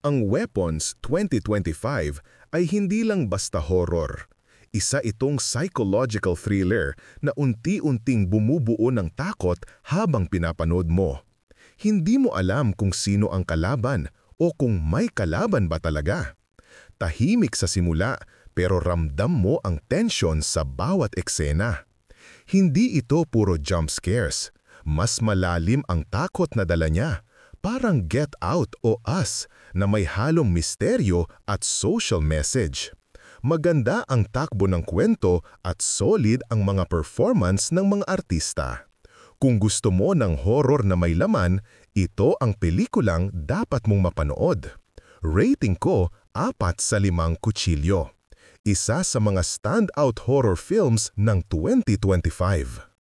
Ang Weapons 2025 ay hindi lang basta horror. Isa itong psychological thriller na unti-unting bumubuo ng takot habang pinapanood mo. Hindi mo alam kung sino ang kalaban o kung may kalaban ba talaga. Tahimik sa simula pero ramdam mo ang tensyon sa bawat eksena. Hindi ito puro jump scares. Mas malalim ang takot na dala niya. Parang Get Out o Us na may halong misteryo at social message. Maganda ang takbo ng kwento at solid ang mga performance ng mga artista. Kung gusto mo ng horror na may laman, ito ang pelikulang dapat mong mapanood. Rating ko 4/5 kutsilyo. Isa sa mga standout horror films ng 2025.